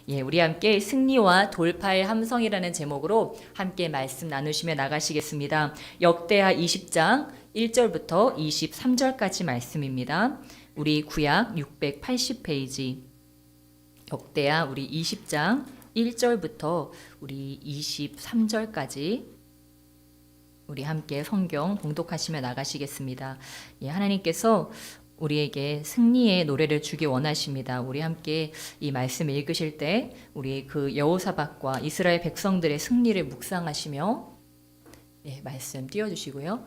예, 우리 함께 승리와 돌파의 함성이라는 제목으로 함께 말씀 나누시며 나가시겠습니다. 역대하 20장 1절부터 23절까지 말씀입니다. 우리 구약 680페이지 역대하 우리 20장 1절부터 우리 23절까지 우리 함께 성경 봉독하시며 나가시겠습니다. 예, 하나님께서 우리에게 승리의 노래를 주기 원하십니다. 우리 함께 이 말씀 읽으실 때 우리 그 여호사밧과 이스라엘 백성들의 승리를 묵상하시며 말씀 띄워주시고요.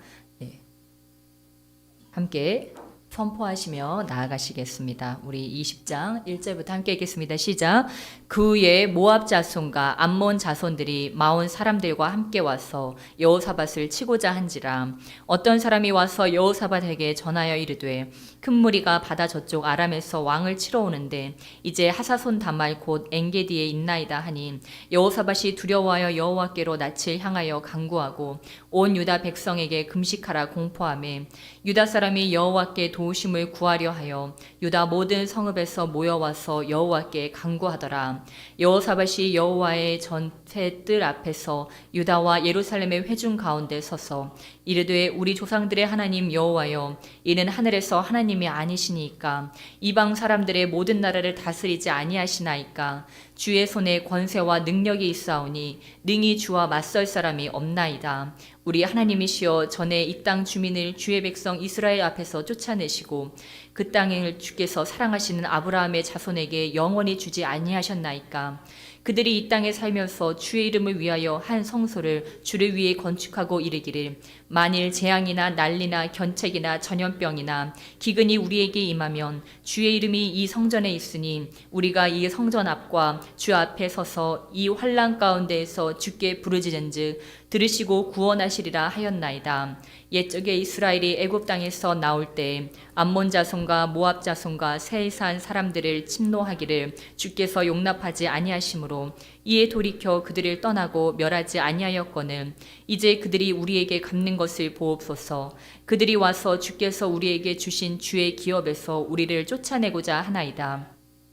함께 선포하시며 나아가시겠습니다. 우리 20장 1절부터 함께 읽겠습니다. 시작. 그 후에 모압 자손과 암몬 자손들이 마온 사람들과 함께 와서 여호사밧을 치고자 한지라. 어떤 사람이 와서 여호사밧에게 전하여 이르되 큰 무리가 바다 저쪽 아람에서 왕을 치러 오는데 이제 하사손 다말 곧 엔게디에 있나이다 하니 여호사밧이 두려워하여 여호와께로 낯을 향하여 간구하고 온 유다 백성에게 금식하라 공포하매 유다 사람이 여호와께 도우심을 구하려 하여 유다 모든 성읍에서 모여와서 여호와께 간구하더라. 여호사밧이 여호와의 전세 뜰 앞에서 유다와 예루살렘의 회중 가운데 서서 이르되 우리 조상들의 하나님 여호와여 이는 하늘에서 하나님이 아니시니까 이방 사람들의 모든 나라를 다스리지 아니하시나이까 주의 손에 권세와 능력이 있사오니 능히 주와 맞설 사람이 없나이다. 우리 하나님이시여 전에 이 땅 주민을 주의 백성 이스라엘 앞에서 쫓아내시고 그 땅을 주께서 사랑하시는 아브라함의 자손에게 영원히 주지 아니하셨나이까. 그들이 이 땅에 살면서 주의 이름을 위하여 한 성소를 주를 위해 건축하고 이르기를 만일 재앙이나 난리나 견책이나 전염병이나 기근이 우리에게 임하면 주의 이름이 이 성전에 있으니 우리가 이 성전 앞과 주 앞에 서서 이 환난 가운데에서 주께 부르짖은즉 들으시고 구원하시리라 하였나이다. 옛적에 이스라엘이 애굽 땅에서 나올 때 암몬 자손과 모압 자손과 세일산 사람들을 침노하기를 주께서 용납하지 아니하심으로 이에 돌이켜 그들을 떠나고 멸하지 아니하였거늘 이제 그들이 우리에게 갚는 것을 보옵소서. 그들이 와서 주께서 우리에게 주신 주의 기업에서 우리를 쫓아내고자 하나이다.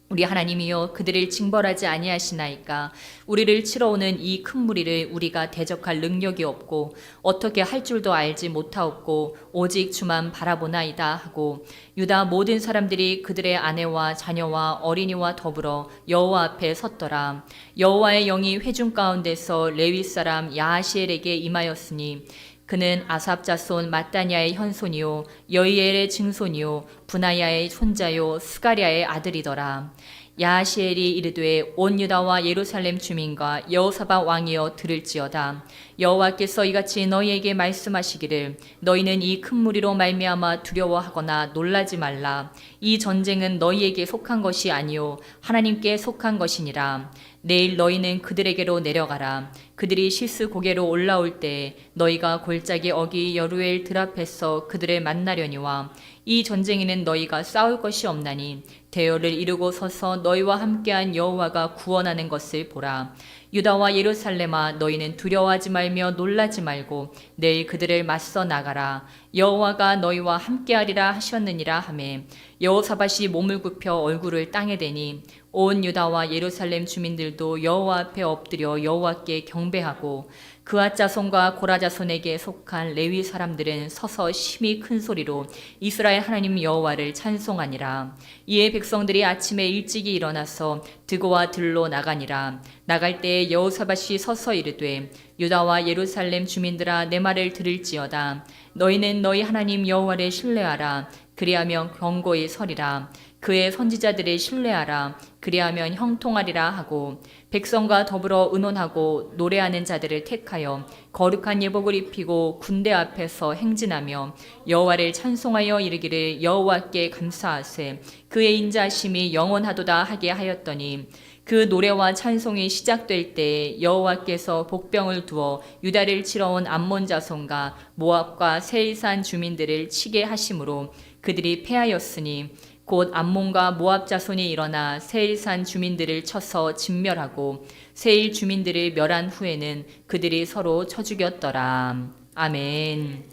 우리 하나님이여 그들을 징벌하지 아니하시나이까. 우리를 치러 오는 이 큰 무리를 우리가 대적할 능력이 없고 어떻게 할 줄도 알지 못하옵고 오직 주만 바라보나이다 하고 유다 모든 사람들이 그들의 아내와 자녀와 어린이와 더불어 여호와 앞에 섰더라. 여호와의 영이 회중 가운데서 레위 사람 야하시엘에게 임하였으니 그는 아삽 자손 마따냐의 현손이요 여이엘의 증손이요 분하야의 손자요 스가랴의 아들이더라. 야하시엘이 이르되 온 유다와 예루살렘 주민과 여호사밧 왕이여 들을지어다. 여호와께서 이같이 너희에게 말씀하시기를 너희는 이 큰 무리로 말미암아 두려워하거나 놀라지 말라. 이 전쟁은 너희에게 속한 것이 아니요 하나님께 속한 것이니라. 내일 너희는 그들에게로 내려가라. 그들이 시스 고개로 올라올 때 너희가 골짜기 어기 여루엘 들 앞에서 그들을 만나려니와 이 전쟁에는 너희가 싸울 것이 없나니 대열을 이루고 서서 너희와 함께한 여호와가 구원하는 것을 보라. 유다와 예루살렘아 너희는 두려워하지 말며 놀라지 말고 내일 그들을 맞서 나가라. 여호와가 너희와 함께하리라 하셨느니라 하매 여호사밧이 몸을 굽혀 얼굴을 땅에 대니 온 유다와 예루살렘 주민들도 여호와 앞에 엎드려 여호와께 경배하고 그앗 자손과 고라 자손에게 속한 레위 사람들은 서서 심히 큰 소리로 이스라엘 하나님 여호와를 찬송하니라. 이에 백성들이 아침에 일찍이 일어나서 드고와 들로 나가니라. 나갈 때에 여호사밧이 서서 이르되 유다와 예루살렘 주민들아 내 말을 들을지어다. 너희는 너희 하나님 여호와를 신뢰하라. 그리하면 경고히 서리라. 그의 선지자들을 신뢰하라. 그리하면 형통하리라 하고 백성과 더불어 의논하고 노래하는 자들을 택하여 거룩한 예복을 입히고 군대 앞에서 행진하며 여호와를 찬송하여 이르기를 여호와께 감사하세 그의 인자하심이 영원하도다 하게 하였더니 그 노래와 찬송이 시작될 때 여호와께서 복병을 두어 유다를 치러 온 암몬 자손과 모압과 세일산 주민들을 치게 하심으로 그들이 패하였으니 곧 암몬과 모압 자손이 일어나 세일산 주민들을 쳐서 진멸하고 세일 주민들을 멸한 후에는 그들이 서로 쳐 죽였더라. 아멘.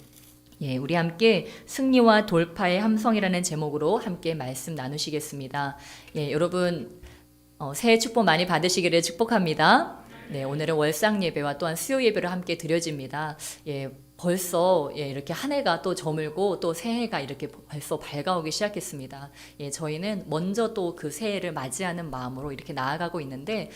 예, 우리 함께 승리와 돌파의 함성이라는 제목으로 함께 말씀 나누시겠습니다. 예, 여러분 새해 축복 많이 받으시기를 축복합니다. 네, 오늘은 월상 예배와 또한 수요 예배를 함께 드려집니다. 예, 벌써 이렇게 한 해가 또 저물고 또 새해가 이렇게 벌써 밝아오기 시작했습니다. 예, 저희는 먼저 또 그 새해를 맞이하는 마음으로 이렇게 나아가고 있는데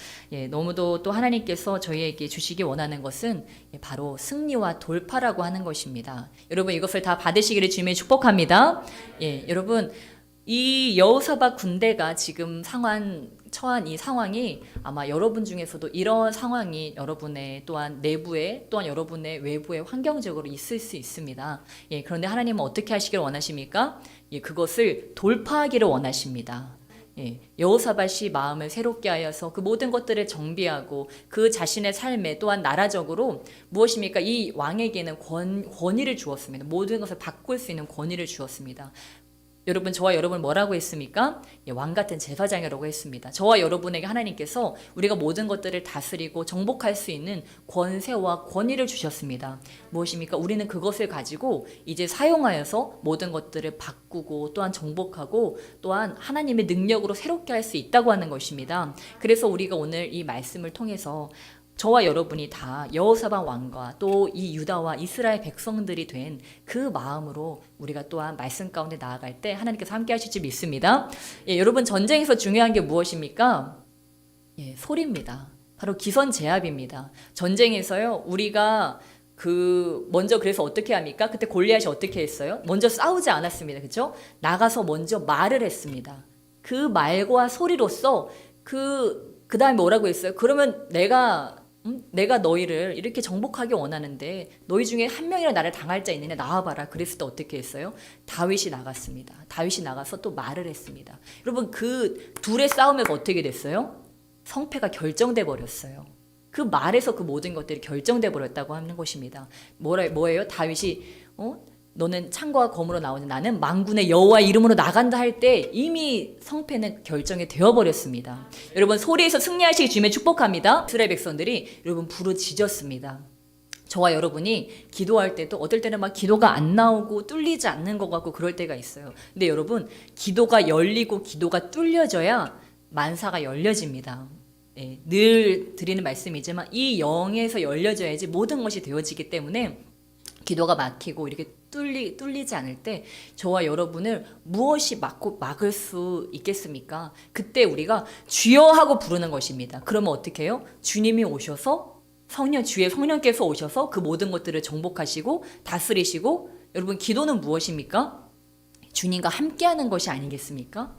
너무도 또 하나님께서 저희에게 주시기 원하는 것은 바로 승리와 돌파라고 하는 것입니다. 여러분 이것을 다 받으시기를 주님의 축복합니다. 여러분 이 여호사밧 군대가 지금 처한 이 상황이 아마 여러분 중에서도 이런 상황이 여러분의 또한 내부에 또한 여러분의 외부에 환경적으로 있을 수 있습니다. 그런데 하나님은 어떻게 하시기를 원하십니까? 그것을 돌파하기를 원하십니다. 여호사밧이 마음을 새롭게 하여서 그 모든 것들을 정비하고 그 자신의 삶에 또한 나라적으로 무엇입니까? 이 왕에게는 권위를 주었습니다. 모든 것을 바꿀 수 있는 권위를 주었습니다. 여러분 저와 여러분 뭐라고 했습니까? 왕 같은 제사장이라고 했습니다. 저와 여러분에게 하나님께서 우리가 모든 것들을 다스리고 정복할 수 있는 권세와 권위를 주셨습니다. 무엇입니까? 우리는 그것을 가지고 이제 사용하여서 모든 것들을 바꾸고 또한 정복하고 또한 하나님의 능력으로 새롭게 할 수 있다고 하는 것입니다. 그래서 우리가 오늘 이 말씀을 통해서 저와 여러분이 다 여호사밧 왕과 또 이 유다와 이스라엘 백성들이 된 그 마음으로 우리가 또한 말씀 가운데 나아갈 때 하나님께서 함께 하실지 믿습니다. 여러분 전쟁에서 중요한 게 무엇입니까? 소리입니다. 바로 기선제압입니다. 전쟁에서요 우리가 먼저 그래서 어떻게 합니까? 그때 골리앗이 어떻게 했어요? 먼저 싸우지 않았습니다. 그렇죠? 나가서 먼저 말을 했습니다. 그 말과 소리로서 그 다음에 뭐라고 했어요? 그러면 내가 너희를 이렇게 정복하기 원하는데 너희 중에 한 명이라 나를 당할 자 있느냐 나와봐라. 그랬을 때 어떻게 했어요? 다윗이 나갔습니다. 다윗이 나가서 또 말을 했습니다. 여러분 그 둘의 싸움에서 어떻게 됐어요? 성패가 결정돼 버렸어요. 그 말에서 그 모든 것들이 결정돼 버렸다고 하는 것입니다. 뭐예요? 다윗이 너는 창과 검으로 나오는 나는 만군의 여호와 이름으로 나간다 할 때 이미 성패는 결정이 되어버렸습니다. 여러분 소리에서 승리하시기 주님의 축복합니다. 이스라엘 백성들이 여러분 부르짖었습니다. 저와 여러분이 기도할 때도 어떨 때는 막 기도가 안 나오고 뚫리지 않는 것 같고 그럴 때가 있어요. 근데 여러분 기도가 열리고 기도가 뚫려져야 만사가 열려집니다. 늘 드리는 말씀이지만 이 영에서 열려져야지 모든 것이 되어지기 때문에 기도가 막히고 이렇게 뚫리지 않을 때 저와 여러분을 무엇이 막을 수 있겠습니까? 그때 우리가 주여 하고 부르는 것입니다. 그러면 어떻게 해요? 주님이 오셔서 주의 성령께서 오셔서 그 모든 것들을 정복하시고 다스리시고 여러분 기도는 무엇입니까? 주님과 함께하는 것이 아니겠습니까?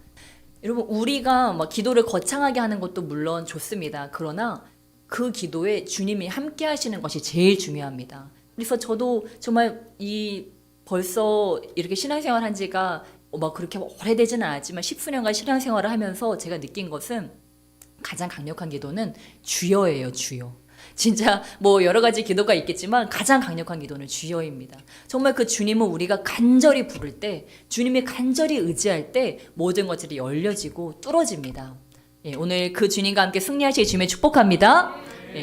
여러분 우리가 막 기도를 거창하게 하는 것도 물론 좋습니다. 그러나 그 기도에 주님이 함께 하시는 것이 제일 중요합니다. 그래서 저도 정말 벌써 이렇게 신앙생활 한 지가 막 그렇게 오래되지는 않았지만 10수년간 신앙생활을 하면서 제가 느낀 것은 가장 강력한 기도는 주여예요. 주여. 진짜 뭐 여러 가지 기도가 있겠지만 가장 강력한 기도는 주여입니다. 정말 그 주님은 우리가 간절히 부를 때 주님이 간절히 의지할 때 모든 것들이 열려지고 뚫어집니다. 오늘 그 주님과 함께 승리하시기 주님의 축복합니다.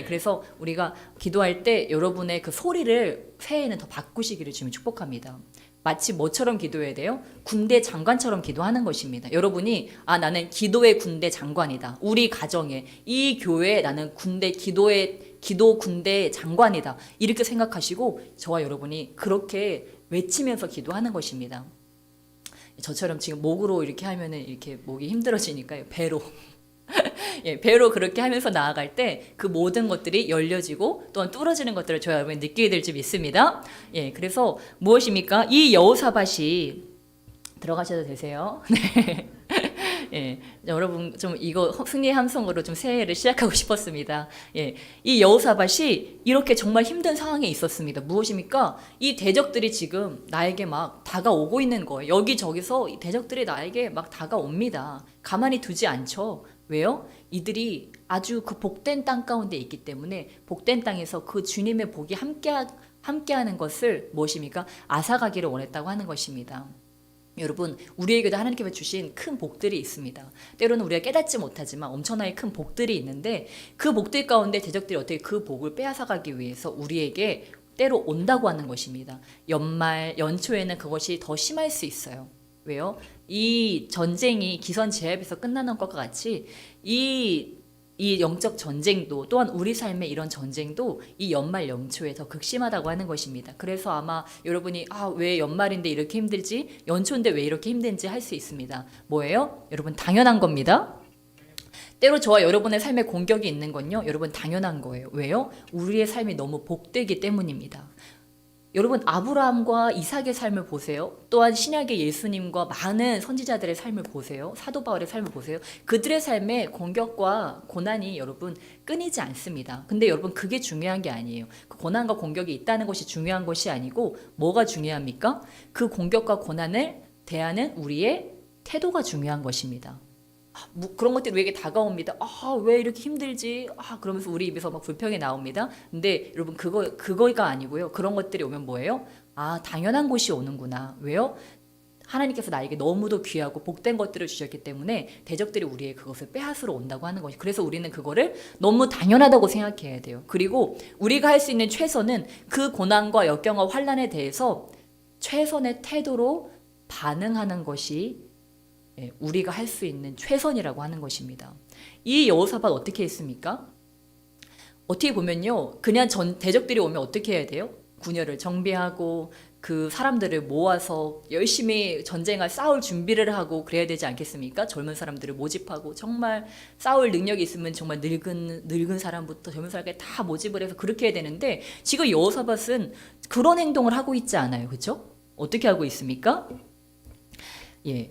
그래서 우리가 기도할 때 여러분의 그 소리를 새해에는 더 바꾸시기를 주님 축복합니다. 마치 뭐처럼 기도해야 돼요? 군대 장관처럼 기도하는 것입니다. 여러분이 나는 기도의 군대 장관이다. 우리 가정에 이 교회에 나는 기도 군대 장관이다. 이렇게 생각하시고 저와 여러분이 그렇게 외치면서 기도하는 것입니다. 저처럼 지금 목으로 이렇게 하면은 이렇게 목이 힘들어지니까요. 배로 그렇게 하면서 나아갈 때 그 모든 것들이 열려지고 또한 뚫어지는 것들을 저와 여러분이 느끼게 될지 믿습니다. 그래서 무엇입니까? 이 여호사밧이 들어가셔도 되세요. 여러분 좀 이거 승리의 함성으로 좀 새해를 시작하고 싶었습니다. 이 여호사밧이 이렇게 정말 힘든 상황에 있었습니다. 무엇입니까? 이 대적들이 지금 나에게 막 다가오고 있는 거예요. 여기저기서 이 대적들이 나에게 막 다가옵니다. 가만히 두지 않죠. 왜요? 이들이 아주 그 복된 땅 가운데 있기 때문에 복된 땅에서 그 주님의 복이 함께하는 것을 무엇입니까? 앗아가기를 원했다고 하는 것입니다. 여러분 우리에게도 하나님께서 주신 큰 복들이 있습니다. 때로는 우리가 깨닫지 못하지만 엄청나게 큰 복들이 있는데 그 복들 가운데 대적들이 어떻게 그 복을 빼앗아가기 위해서 우리에게 때로 온다고 하는 것입니다. 연초에는 그것이 더 심할 수 있어요. 왜요? 이 전쟁이 기선제압에서 끝나는 것과 같이 이 영적 전쟁도 또한 우리 삶의 이런 전쟁도 이 연말 연초에 더 극심하다고 하는 것입니다. 그래서 아마 여러분이 왜 연말인데 이렇게 힘들지? 연초인데 왜 이렇게 힘든지 할 수 있습니다. 뭐예요? 여러분 당연한 겁니다. 때로 저와 여러분의 삶에 공격이 있는 건요, 여러분 당연한 거예요. 왜요? 우리의 삶이 너무 복되기 때문입니다. 여러분 아브라함과 이삭의 삶을 보세요. 또한 신약의 예수님과 많은 선지자들의 삶을 보세요. 사도 바울의 삶을 보세요. 그들의 삶에 공격과 고난이 여러분 끊이지 않습니다. 근데 여러분 그게 중요한 게 아니에요. 그 고난과 공격이 있다는 것이 중요한 것이 아니고 뭐가 중요합니까? 그 공격과 고난을 대하는 우리의 태도가 중요한 것입니다. 그런 것들이 우리에게 다가옵니다. 왜 이렇게 힘들지? 그러면서 우리 입에서 막 불평이 나옵니다. 근데 여러분 그거가 아니고요. 그런 것들이 오면 뭐예요? 당연한 것이 오는구나. 왜요? 하나님께서 나에게 너무도 귀하고 복된 것들을 주셨기 때문에 대적들이 우리의 그것을 빼앗으러 온다고 하는 것이. 그래서 우리는 그거를 너무 당연하다고 생각해야 돼요. 그리고 우리가 할 수 있는 최선은 그 고난과 역경과 환난에 대해서 최선의 태도로 반응하는 것이 우리가 할 수 있는 최선이라고 하는 것입니다. 이 여호사밧 어떻게 했습니까? 어떻게 보면요, 그냥 대적들이 오면 어떻게 해야 돼요? 군여를 정비하고 그 사람들을 모아서 열심히 전쟁을 싸울 준비를 하고 그래야 되지 않겠습니까? 젊은 사람들을 모집하고 정말 싸울 능력이 있으면 정말 늙은 사람부터 젊은 사람까지 다 모집을 해서 그렇게 해야 되는데 지금 여호사밧은 그런 행동을 하고 있지 않아요. 그렇죠? 어떻게 하고 있습니까?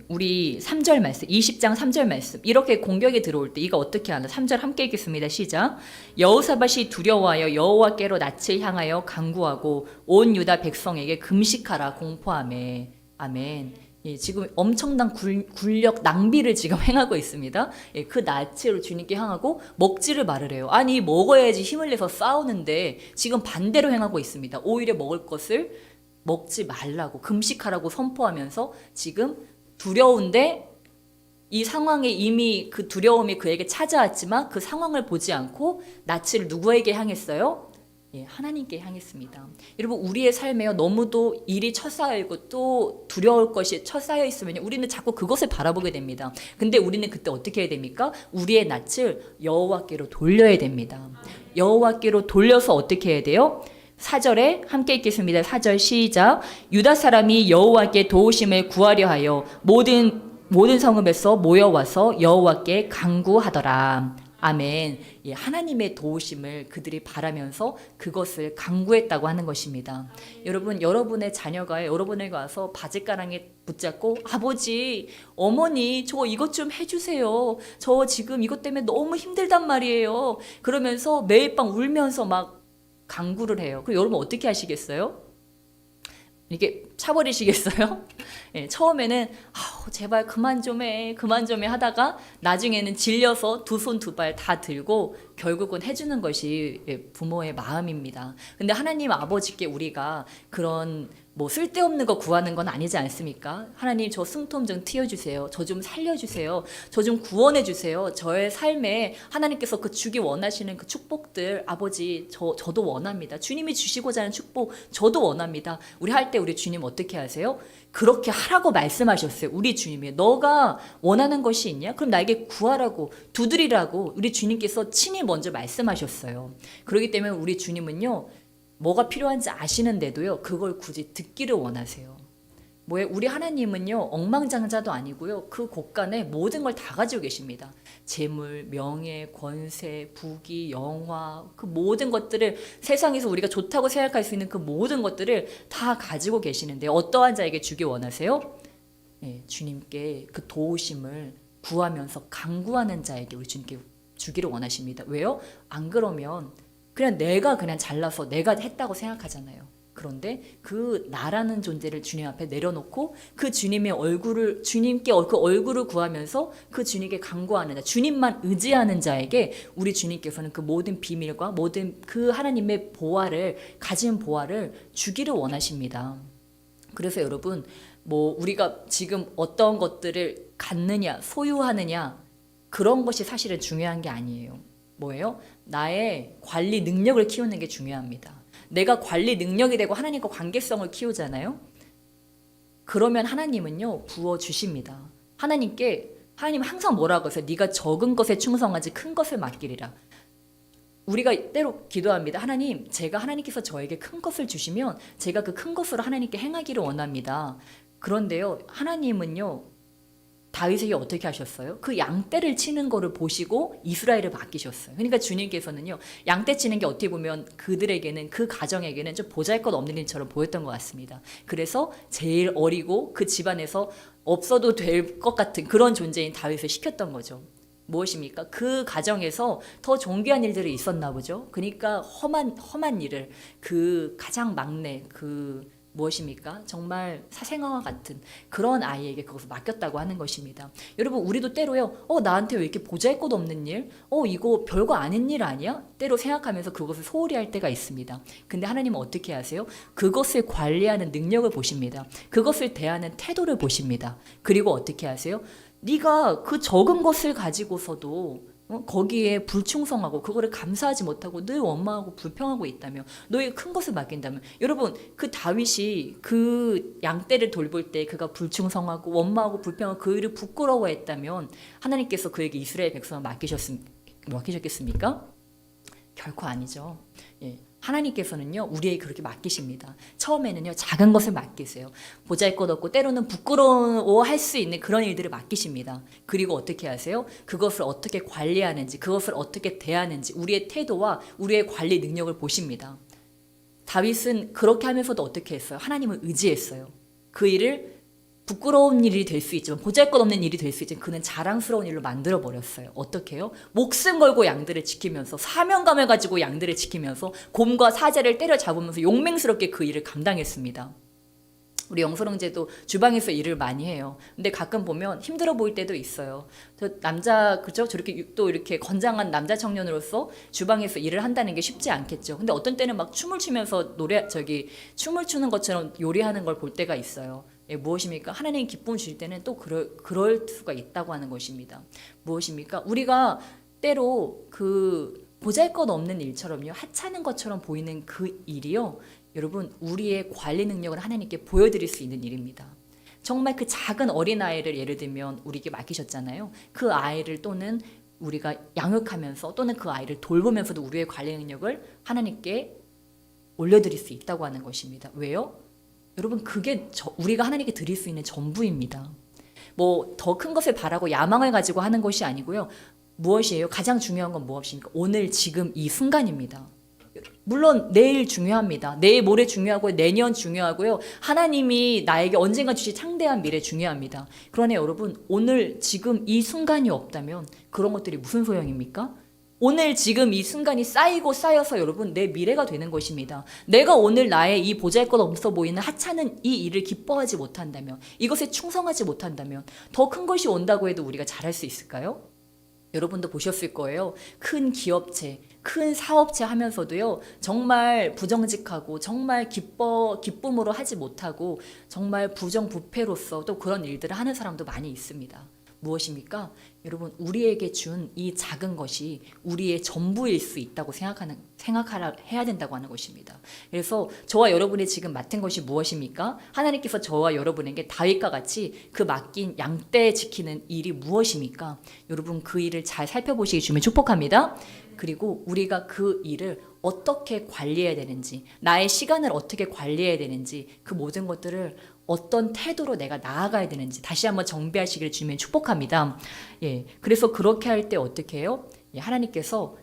우리 3절 말씀, 20장 3절 말씀. 이렇게 공격이 들어올 때 이거 어떻게 하나? 3절 함께 읽겠습니다. 시작. 여호사밧이 두려워하여 여호와께로 낯을 향하여 간구하고 온 유다 백성에게 금식하라 공포하매. 아멘. 지금 엄청난 군력 낭비를 지금 행하고 있습니다. 그 낯을 주님께 향하고 먹지를 말으래요. 아니 먹어야지 힘을 내서 싸우는데 지금 반대로 행하고 있습니다. 오히려 먹을 것을 먹지 말라고 금식하라고 선포하면서 지금 두려운데 이 상황에 이미 그 두려움이 그에게 찾아왔지만 그 상황을 보지 않고 낯을 누구에게 향했어요? 하나님께 향했습니다. 여러분 우리의 삶에요 너무도 일이 쳐쌓여 있고 또 두려울 것이 쳐쌓여 있으면 우리는 자꾸 그것을 바라보게 됩니다. 근데 우리는 그때 어떻게 해야 됩니까? 우리의 낯을 여호와께로 돌려야 됩니다. 여호와께로 돌려서 어떻게 해야 돼요? 4절에 함께 읽겠습니다. 4절 시작. 유다 사람이 여호와께 도우심을 구하려 하여 모든 성읍에서 모여와서 여호와께 간구하더라. 아멘. 하나님의 도우심을 그들이 바라면서 그것을 간구했다고 하는 것입니다. 여러분, 여러분의 자녀가 여러분에게 와서 바짓가랑에 붙잡고 아버지, 어머니, 저 이것 좀 해주세요. 저 지금 이것 때문에 너무 힘들단 말이에요. 그러면서 매일 밤 울면서 막 간구를 해요. 그럼 여러분 어떻게 하시겠어요? 이게 차버리시겠어요? 처음에는 제발 그만 좀 해 하다가 나중에는 질려서 두 손 두 발 다 들고 결국은 해주는 것이 부모의 마음입니다. 근데 하나님 아버지께 우리가 그런 쓸데없는 거 구하는 건 아니지 않습니까? 하나님 저 숨통 좀 트여주세요. 저 좀 살려주세요. 저 좀 구원해주세요. 저의 삶에 하나님께서 그 주기 원하시는 그 축복들 아버지 저도 원합니다. 주님이 주시고자 하는 축복 저도 원합니다. 우리 할 때 우리 주님 어떻게 하세요? 그렇게 하라고 말씀하셨어요. 우리 주님이 너가 원하는 것이 있냐? 그럼 나에게 구하라고 두드리라고 우리 주님께서 친히 먼저 말씀하셨어요. 그렇기 때문에 우리 주님은요 뭐가 필요한지 아시는데도요 그걸 굳이 듣기를 원하세요. 우리 하나님은요 엉망장자도 아니고요 그 곳간에 모든 걸 다 가지고 계십니다. 재물, 명예, 권세, 부귀, 영화 그 모든 것들을 세상에서 우리가 좋다고 생각할 수 있는 그 모든 것들을 다 가지고 계시는데 어떠한 자에게 주기 원하세요? 주님께 그 도우심을 구하면서 간구하는 자에게 우리 주님께 주기를 원하십니다. 왜요? 안 그러면 그냥 내가 잘나서 내가 했다고 생각하잖아요. 그런데 그 나라는 존재를 주님 앞에 내려놓고 그 주님의 얼굴을 주님께 그 얼굴을 구하면서 그 주님께 간구하는 자, 주님만 의지하는 자에게 우리 주님께서는 그 모든 비밀과 모든 그 하나님의 가진 보화를 주기를 원하십니다. 그래서 여러분 우리가 지금 어떤 것들을 갖느냐 소유하느냐 그런 것이 사실은 중요한 게 아니에요. 뭐예요? 나의 관리 능력을 키우는 게 중요합니다. 내가 관리 능력이 되고 하나님과 관계성을 키우잖아요. 그러면 하나님은요 부어 주십니다. 하나님 항상 뭐라고 하세요? 네가 적은 것에 충성하지 큰 것을 맡기리라. 우리가 때로 기도합니다. 하나님, 제가 하나님께서 저에게 큰 것을 주시면 제가 그 큰 것으로 하나님께 행하기를 원합니다. 그런데요, 하나님은요, 다윗에게 어떻게 하셨어요? 그 양떼를 치는 거를 보시고 이스라엘을 맡기셨어요. 그러니까 주님께서는요, 양떼 치는 게 어떻게 보면 그들에게는, 그 가정에게는 좀 보잘것없는 일처럼 보였던 것 같습니다. 그래서 제일 어리고 그 집안에서 없어도 될 것 같은 그런 존재인 다윗을 시켰던 거죠. 무엇입니까? 그 가정에서 더 존귀한 일들이 있었나 보죠. 그러니까 험한 일을 그 가장 막내 무엇입니까? 정말 사생아와 같은 그런 아이에게 그것을 맡겼다고 하는 것입니다. 여러분, 우리도 때로요, 나한테 왜 이렇게 보잘것없는 일? 이거 별거 아닌 일 아니야? 때로 생각하면서 그것을 소홀히 할 때가 있습니다. 근데 하나님은 어떻게 하세요? 그것을 관리하는 능력을 보십니다. 그것을 대하는 태도를 보십니다. 그리고 어떻게 하세요? 네가 그 적은 것을 가지고서도 거기에 불충성하고 그거를 감사하지 못하고 늘 원망하고 불평하고 있다며 너에게 큰 것을 맡긴다면 여러분 그 다윗이 그 양떼를 돌볼 때 그가 불충성하고 원망하고 불평하고 그 일을 부끄러워했다면 하나님께서 그에게 이스라엘 백성을 맡기셨겠습니까? 결코 아니죠. 예. 하나님께서는요 우리에게 그렇게 맡기십니다. 처음에는요 작은 것을 맡기세요. 보잘것없고 때로는 부끄러워할 수 있는 그런 일들을 맡기십니다. 그리고 어떻게 하세요? 그것을 어떻게 관리하는지, 그것을 어떻게 대하는지 우리의 태도와 우리의 관리 능력을 보십니다. 다윗은 그렇게 하면서도 어떻게 했어요? 하나님을 의지했어요. 그 일을 부끄러운 일이 될 수 있지만 보잘것없는 일이 될 수 있지만 그는 자랑스러운 일로 만들어버렸어요. 어떻게 해요? 목숨 걸고 양들을 지키면서 사명감을 가지고 양들을 지키면서 곰과 사자를 때려잡으면서 용맹스럽게 그 일을 감당했습니다. 우리 영설 형제도 주방에서 일을 많이 해요. 근데 가끔 보면 힘들어 보일 때도 있어요. 그죠? 저렇게 또 이렇게 건장한 남자 청년으로서 주방에서 일을 한다는 게 쉽지 않겠죠. 근데 어떤 때는 막 춤을 추면서 춤을 추는 것처럼 요리하는 걸 볼 때가 있어요. 예, 무엇입니까? 하나님이 기쁨을 주실 때는 또 그럴 수가 있다고 하는 것입니다. 무엇입니까? 우리가 때로 그 보잘것없는 일처럼요, 하찮은 것처럼 보이는 그 일이요, 여러분 우리의 관리 능력을 하나님께 보여드릴 수 있는 일입니다. 정말 그 작은 어린아이를 예를 들면 우리에게 맡기셨잖아요. 그 아이를 또는 우리가 양육하면서 또는 그 아이를 돌보면서도 우리의 관리 능력을 하나님께 올려드릴 수 있다고 하는 것입니다. 왜요? 여러분 그게 우리가 하나님께 드릴 수 있는 전부입니다. 뭐 더 큰 것을 바라고 야망을 가지고 하는 것이 아니고요. 무엇이에요? 가장 중요한 건 무엇입니까? 오늘 지금 이 순간입니다. 물론 내일 중요합니다. 내일 모레 중요하고요. 내년 중요하고요. 하나님이 나에게 언젠가 주실 창대한 미래 중요합니다. 그러나 여러분 오늘 지금 이 순간이 없다면 그런 것들이 무슨 소용입니까? 오늘 지금 이 순간이 쌓이고 쌓여서 여러분 내 미래가 되는 것입니다. 내가 오늘 나의 이 보잘것없어 보이는 하찮은 이 일을 기뻐하지 못한다면, 이것에 충성하지 못한다면 더 큰 것이 온다고 해도 우리가 잘할 수 있을까요? 여러분도 보셨을 거예요. 큰 기업체, 큰 사업체 하면서도요, 정말 부정직하고 정말 기쁨으로 하지 못하고 정말 부정부패로서 또 그런 일들을 하는 사람도 많이 있습니다. 무엇입니까? 여러분 우리에게 준 이 작은 것이 우리의 전부일 수 있다고 해야 된다고 하는 것입니다. 그래서 저와 여러분이 지금 맡은 것이 무엇입니까? 하나님께서 저와 여러분에게 다윗과 같이 그 맡긴 양떼 지키는 일이 무엇입니까? 여러분 그 일을 잘 살펴보시기 주면 축복합니다. 그리고 우리가 그 일을 어떻게 관리해야 되는지, 나의 시간을 어떻게 관리해야 되는지, 그 모든 것들을 어떤 태도로 내가 나아가야 되는지 다시 한번 정비하시기를 주님의 축복합니다. 예, 그래서 그렇게 할 때 어떻게 해요? 예, 하나님께서는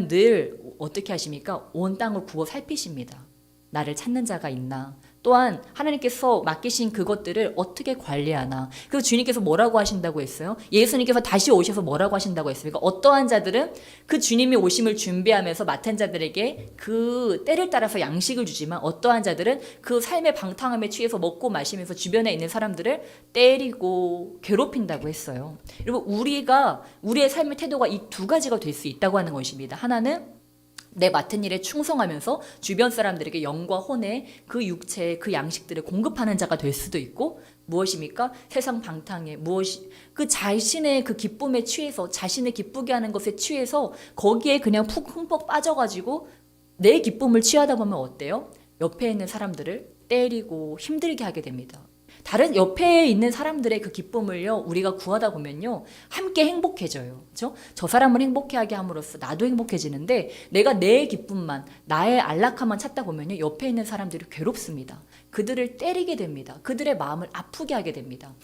늘 어떻게 하십니까? 온 땅을 구워 살피십니다. 나를 찾는 자가 있나? 또한 하나님께서 맡기신 그것들을 어떻게 관리하나. 그래서 주님께서 뭐라고 하신다고 했어요? 예수님께서 다시 오셔서 뭐라고 하신다고 했습니까? 어떠한 자들은 그 주님이 오심을 준비하면서 맡은 자들에게 그 때를 따라서 양식을 주지만 어떠한 자들은 그 삶의 방탕함에 취해서 먹고 마시면서 주변에 있는 사람들을 때리고 괴롭힌다고 했어요. 여러분 우리의 삶의 태도가 이 두 가지가 될 수 있다고 하는 것입니다. 하나는 내 맡은 일에 충성하면서 주변 사람들에게 영과 혼의 그 육체의 그 양식들을 공급하는 자가 될 수도 있고, 무엇입니까? 세상 방탕에 그 자신의 그 기쁨에 취해서 자신을 기쁘게 하는 것에 취해서 거기에 그냥 푹 흠뻑 빠져가지고 내 기쁨을 취하다 보면 어때요? 옆에 있는 사람들을 때리고 힘들게 하게 됩니다. 다른 옆에 있는 사람들의 그 기쁨을요, 우리가 구하다 보면요, 함께 행복해져요. 그렇죠? 저 사람을 행복해하게 함으로써 나도 행복해지는데, 내가 내 기쁨만, 나의 안락함만 찾다 보면요, 옆에 있는 사람들이 괴롭습니다. 그들을 때리게 됩니다. 그들의 마음을 아프게 하게 됩니다.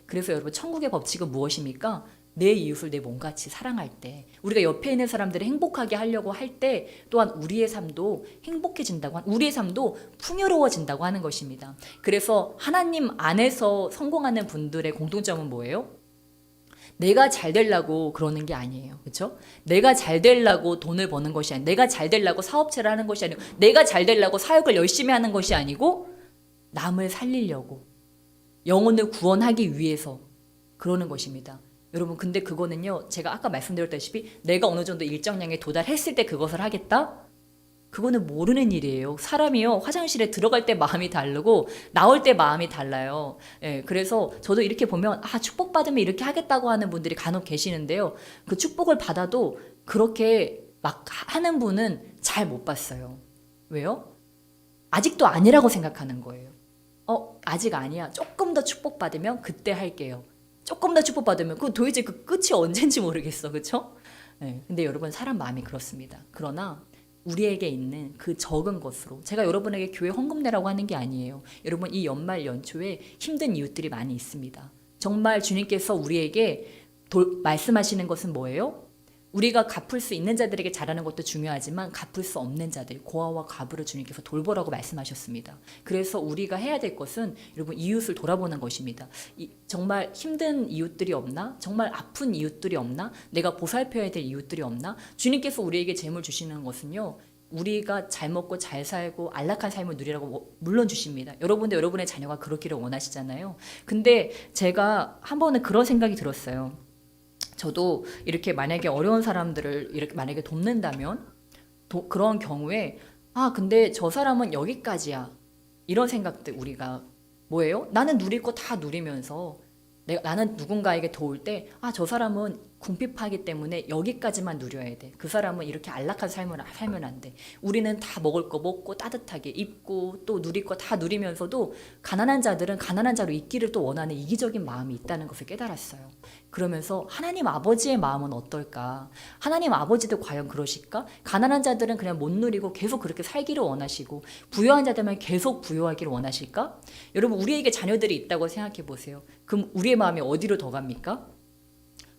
그래서 여러분, 천국의 법칙은 무엇입니까? 내 이웃을 내 몸같이 사랑할 때, 우리가 옆에 있는 사람들을 행복하게 하려고 할 때, 또한 우리의 삶도 행복해진다고, 우리의 삶도 풍요로워진다고 하는 것입니다. 그래서 하나님 안에서 성공하는 분들의 공통점은 뭐예요? 내가 잘 되려고 그러는 게 아니에요. 그렇죠? 내가 잘 되려고 돈을 버는 것이 아니고, 내가 잘 되려고 사업체를 하는 것이 아니고, 내가 잘 되려고 사역을 열심히 하는 것이 아니고, 남을 살리려고, 영혼을 구원하기 위해서 그러는 것입니다. 여러분, 근데 그거는요, 제가 아까 말씀드렸다시피 내가 어느 정도 일정량에 도달했을 때 그것을 하겠다? 그거는 모르는 일이에요. 사람이요, 화장실에 들어갈 때 마음이 다르고 나올 때 마음이 달라요. 예, 그래서 저도 이렇게 보면 축복받으면 이렇게 하겠다고 하는 분들이 간혹 계시는데요. 그 축복을 받아도 그렇게 막 하는 분은 잘 못 봤어요. 왜요? 아직도 아니라고 생각하는 거예요. 아직 아니야. 조금 더 축복받으면 그때 할게요. 조금 더 축복받으면 도대체 그 끝이 언젠지 모르겠어. 그렇죠? 네, 근데 여러분, 사람 마음이 그렇습니다. 그러나 우리에게 있는 그 적은 것으로, 제가 여러분에게 교회 헌금 내라고 하는 게 아니에요. 여러분, 이 연말 연초에 힘든 이웃들이 많이 있습니다. 정말 주님께서 우리에게 말씀하시는 것은 뭐예요? 우리가 갚을 수 있는 자들에게 잘하는 것도 중요하지만 갚을 수 없는 자들, 고아와 과부를 주님께서 돌보라고 말씀하셨습니다. 그래서 우리가 해야 될 것은 여러분, 이웃을 돌아보는 것입니다. 정말 힘든 이웃들이 없나? 정말 아픈 이웃들이 없나? 내가 보살펴야 될 이웃들이 없나? 주님께서 우리에게 재물 주시는 것은요, 우리가 잘 먹고 잘 살고 안락한 삶을 누리라고 물론 주십니다. 여러분도 여러분의 자녀가 그렇기를 원하시잖아요. 근데 제가 한 번은 그런 생각이 들었어요. 저도 이렇게 만약에 어려운 사람들을 이렇게 만약에 돕는다면 그런 경우에 근데 저 사람은 여기까지야, 이런 생각들, 우리가 뭐예요? 나는 누릴 거 다 누리면서 나는 누군가에게 도울 때 저 사람은 궁핍하기 때문에 여기까지만 누려야 돼. 그 사람은 이렇게 안락한 삶을 살면 안 돼. 우리는 다 먹을 거 먹고 따뜻하게 입고 또 누릴 거 다 누리면서도 가난한 자들은 가난한 자로 있기를 또 원하는 이기적인 마음이 있다는 것을 깨달았어요. 그러면서 하나님 아버지의 마음은 어떨까? 하나님 아버지도 과연 그러실까? 가난한 자들은 그냥 못 누리고 계속 그렇게 살기를 원하시고, 부유한 자들만 계속 부유하기를 원하실까? 여러분, 우리에게 자녀들이 있다고 생각해 보세요. 그럼 우리의 마음이 어디로 더 갑니까?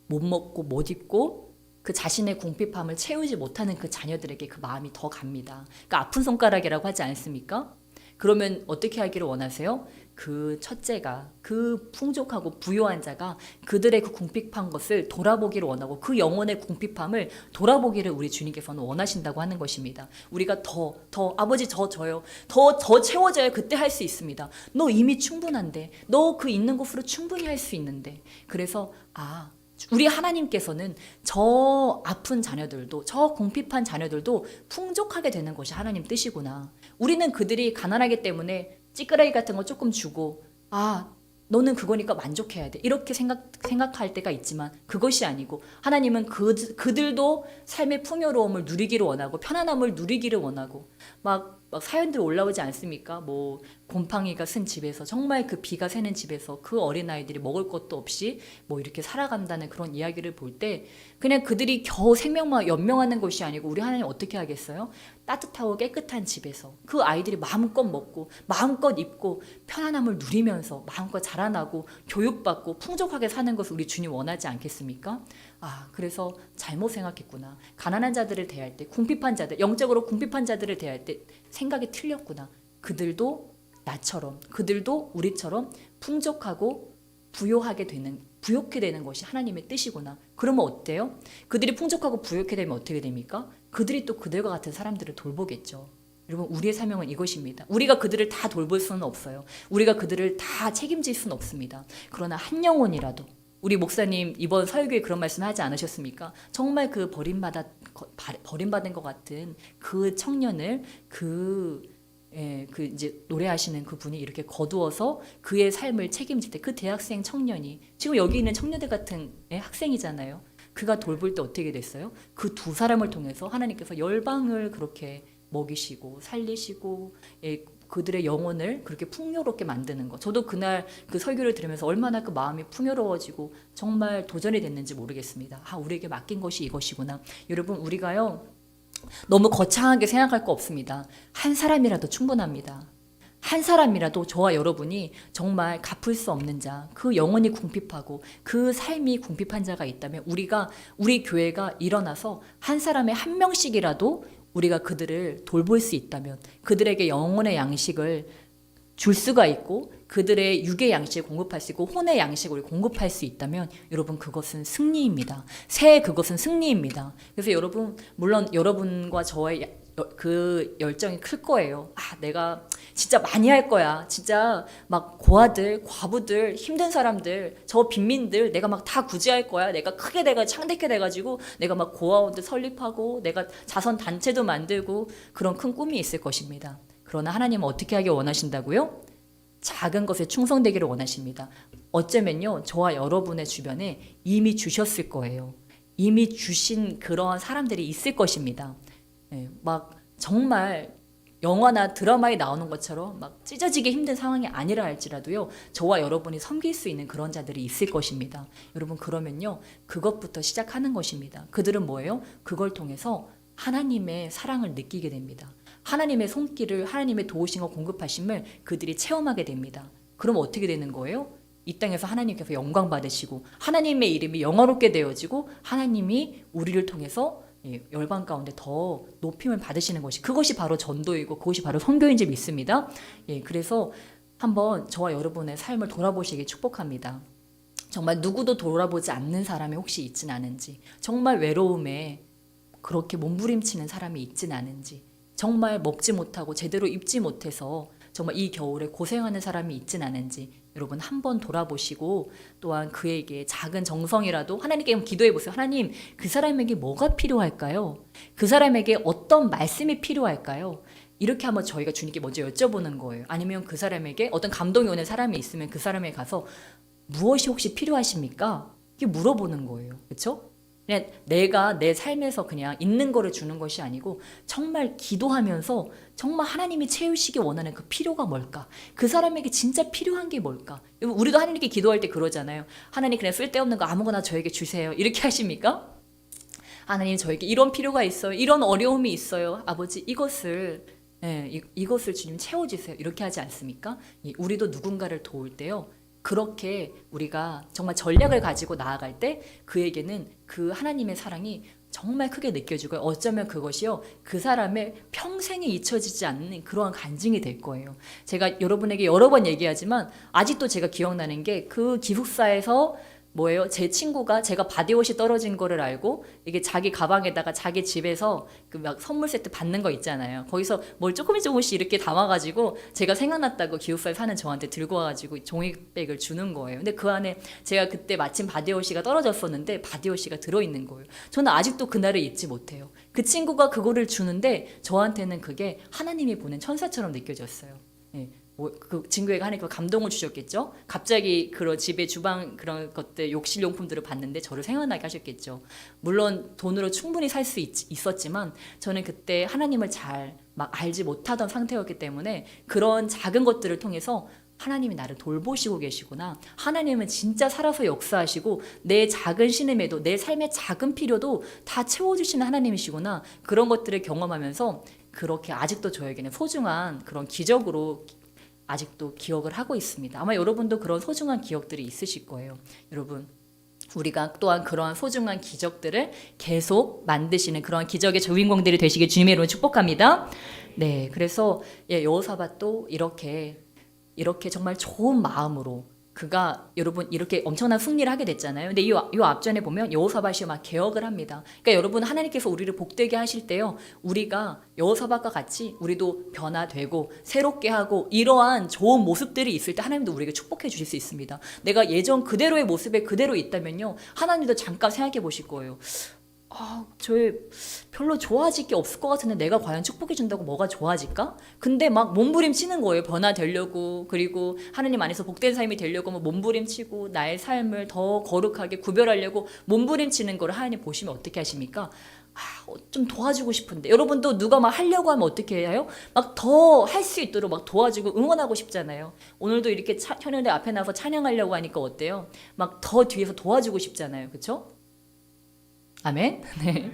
못 먹고 못 입고 그 자신의 궁핍함을 채우지 못하는 그 자녀들에게 그 마음이 더 갑니다. 그러니까 아픈 손가락이라고 하지 않습니까? 그러면 어떻게 하기를 원하세요? 그 첫째가, 그 풍족하고 부유한 자가 그들의 그 궁핍한 것을 돌아보기를 원하고, 그 영혼의 궁핍함을 돌아보기를 우리 주님께서는 원하신다고 하는 것입니다. 우리가 더 아버지 저요, 더 채워져야 그때 할 수 있습니다. 너 이미 충분한데, 너 그 있는 곳으로 충분히 할 수 있는데. 그래서 우리 하나님께서는 저 아픈 자녀들도, 저 궁핍한 자녀들도 풍족하게 되는 것이 하나님 뜻이구나. 우리는 그들이 가난하기 때문에 찌끄레기 같은 거 조금 주고 너는 그거니까 만족해야 돼, 이렇게 생각할 때가 있지만, 그것이 아니고 하나님은 그들도 삶의 풍요로움을 누리기를 원하고 편안함을 누리기를 원하고, 막 사연들 올라오지 않습니까? 뭐 곰팡이가 쓴 집에서, 정말 그 비가 새는 집에서 그 어린아이들이 먹을 것도 없이 뭐 이렇게 살아간다는 그런 이야기를 볼 때, 그냥 그들이 겨우 생명만 연명하는 것이 아니고 우리 하나님 어떻게 하겠어요? 따뜻하고 깨끗한 집에서 그 아이들이 마음껏 먹고 마음껏 입고 편안함을 누리면서 마음껏 자라나고 교육받고 풍족하게 사는 것을 우리 주님 원하지 않겠습니까? 그래서 잘못 생각했구나. 가난한 자들을 대할 때, 궁핍한 자들, 영적으로 궁핍한 자들을 대할 때 생각이 틀렸구나. 그들도 나처럼, 그들도 우리처럼 풍족하고 부유하게 되는 것이 하나님의 뜻이구나. 그러면 어때요? 그들이 풍족하고 부유하게 되면 어떻게 됩니까? 그들이 또 그들과 같은 사람들을 돌보겠죠. 여러분, 우리의 사명은 이것입니다. 우리가 그들을 다 돌볼 수는 없어요. 우리가 그들을 다 책임질 수는 없습니다. 그러나 한 영혼이라도, 우리 목사님 이번 설교에 그런 말씀 하지 않으셨습니까? 정말 그 버림받은 것 같은 그 청년을 이제 노래하시는 그분이 이렇게 거두어서 그의 삶을 책임질 때, 그 대학생 청년이 지금 여기 있는 청년들 같은 학생이잖아요. 그가 돌볼 때 어떻게 됐어요? 그 두 사람을 통해서 하나님께서 열방을 그렇게 먹이시고 살리시고 그들의 영혼을 그렇게 풍요롭게 만드는 거. 저도 그날 그 설교를 들으면서 얼마나 그 마음이 풍요로워지고 정말 도전이 됐는지 모르겠습니다. 우리에게 맡긴 것이 이것이구나. 여러분, 우리가요 너무 거창하게 생각할 거 없습니다. 한 사람이라도 충분합니다. 한 사람이라도, 저와 여러분이 정말 갚을 수 없는 자, 그 영혼이 궁핍하고 그 삶이 궁핍한 자가 있다면 우리 교회가 일어나서 한 사람의 한 명씩이라도 우리가 그들을 돌볼 수 있다면, 그들에게 영혼의 양식을 줄 수가 있고 그들의 육의 양식을 공급할 수 있고 혼의 양식을 공급할 수 있다면, 여러분, 그것은 승리입니다. 그것은 승리입니다. 그래서 여러분, 물론 여러분과 저의 그 열정이 클 거예요. 내가 진짜 많이 할 거야. 진짜 막 고아들, 과부들, 힘든 사람들, 저 빈민들 내가 막 다 구제할 거야. 내가 크게 창대케 돼가지고 내가 막 고아원도 설립하고 내가 자선 단체도 만들고 그런 큰 꿈이 있을 것입니다. 그러나 하나님은 어떻게 하길 원하신다고요? 작은 것에 충성되기를 원하십니다. 어쩌면요, 저와 여러분의 주변에 이미 주셨을 거예요. 이미 주신 그런 사람들이 있을 것입니다. 막 정말 영화나 드라마에 나오는 것처럼 막 찢어지게 힘든 상황이 아니라 할지라도요, 저와 여러분이 섬길 수 있는 그런 자들이 있을 것입니다. 여러분, 그러면요, 그것부터 시작하는 것입니다. 그들은 뭐예요? 그걸 통해서 하나님의 사랑을 느끼게 됩니다. 하나님의 손길을, 하나님의 도우심과 공급하심을 그들이 체험하게 됩니다. 그럼 어떻게 되는 거예요? 이 땅에서 하나님께서 영광 받으시고 하나님의 이름이 영화롭게 되어지고 하나님이 우리를 통해서 열방 가운데 더 높임을 받으시는 것이, 그것이 바로 전도이고 그것이 바로 선교인 줄 믿습니다. 그래서 한번 저와 여러분의 삶을 돌아보시길 축복합니다. 정말 누구도 돌아보지 않는 사람이 혹시 있진 않은지, 정말 외로움에 그렇게 몸부림치는 사람이 있진 않은지, 정말 먹지 못하고 제대로 입지 못해서 정말 이 겨울에 고생하는 사람이 있진 않은지, 여러분 한번 돌아보시고 또한 그에게 작은 정성이라도 하나님께 기도해 보세요. 하나님, 그 사람에게 뭐가 필요할까요? 그 사람에게 어떤 말씀이 필요할까요? 이렇게 한번 저희가 주님께 먼저 여쭤보는 거예요. 아니면 그 사람에게 어떤 감동이 오는 사람이 있으면 그 사람에게 가서 무엇이 혹시 필요하십니까? 이렇게 물어보는 거예요. 그렇죠? 그냥 내가 내 삶에서 그냥 있는 거를 주는 것이 아니고 정말 기도하면서 정말 하나님이 채우시기 원하는 그 필요가 뭘까? 그 사람에게 진짜 필요한 게 뭘까? 우리도 하나님께 기도할 때 그러잖아요. 하나님, 그냥 쓸데없는 거 아무거나 저에게 주세요. 이렇게 하십니까? 하나님, 저에게 이런 필요가 있어요. 이런 어려움이 있어요. 아버지, 이것을 주님 채워주세요. 이렇게 하지 않습니까? 우리도 누군가를 도울 때요, 그렇게 우리가 정말 전략을 가지고 나아갈 때 그에게는 그 하나님의 사랑이 정말 크게 느껴지고, 어쩌면 그것이요, 그 사람의 평생에 잊혀지지 않는 그러한 간증이 될 거예요. 제가 여러분에게 여러 번 얘기하지만 아직도 제가 기억나는 게, 그 기숙사에서 제 친구가 제가 바디워시 떨어진 거를 알고 이게 자기 가방에다가 자기 집에서 그 막 선물 세트 받는 거 있잖아요. 거기서 뭘 조금씩 이렇게 담아가지고 제가 생각났다고 기숙사에 사는 저한테 들고 와가지고 종이백을 주는 거예요. 근데 그 안에 제가 그때 마침 바디워시가 떨어졌었는데 바디워시가 들어있는 거예요. 저는 아직도 그날을 잊지 못해요. 그 친구가 그거를 주는데 저한테는 그게 하나님이 보낸 천사처럼 느껴졌어요. 그 친구에게 하나님께서 감동을 주셨겠죠. 갑자기 그런 집에 주방 그런 것들 욕실 용품들을 봤는데 저를 생각나게 하셨겠죠. 물론 돈으로 충분히 살 수 있었지만 저는 그때 하나님을 잘 막 알지 못하던 상태였기 때문에 그런 작은 것들을 통해서 하나님이 나를 돌보시고 계시구나, 하나님은 진짜 살아서 역사하시고 내 작은 신음에도, 내 삶의 작은 필요도 다 채워주시는 하나님이시구나, 그런 것들을 경험하면서 그렇게 아직도 저에게는 소중한 그런 기적으로 아직도 기억을 하고 있습니다. 아마 여러분도 그런 소중한 기억들이 있으실 거예요. 여러분, 우리가 또한 그러한 소중한 기적들을 계속 만드시는 그러한 기적의 주인공들이 되시길 주님의 이름으로 축복합니다. 네, 그래서 여호사밧도 이렇게 정말 좋은 마음으로 그가, 여러분, 이렇게 엄청난 승리를 하게 됐잖아요. 근데 이 앞전에 보면 여호사밧이 막 개혁을 합니다. 그러니까 여러분, 하나님께서 우리를 복되게 하실 때요, 우리가 여호사밧과 같이 우리도 변화되고 새롭게 하고 이러한 좋은 모습들이 있을 때 하나님도 우리에게 축복해 주실 수 있습니다. 내가 예전 그대로의 모습에 그대로 있다면요, 하나님도 잠깐 생각해 보실 거예요. 저 별로 좋아질 게 없을 것 같은데 내가 과연 축복해 준다고 뭐가 좋아질까? 근데 막 몸부림치는 거예요. 변화되려고, 그리고 하나님 안에서 복된 삶이 되려고 몸부림치고 나의 삶을 더 거룩하게 구별하려고 몸부림치는 거를 하나님 보시면 어떻게 하십니까? 좀 도와주고 싶은데 여러분도 누가 막 하려고 하면 어떻게 해요? 막 더 할 수 있도록 막 도와주고 응원하고 싶잖아요. 오늘도 이렇게 현현대 앞에 나서 찬양하려고 하니까 어때요? 막 더 뒤에서 도와주고 싶잖아요. 그렇죠? 아멘. 네.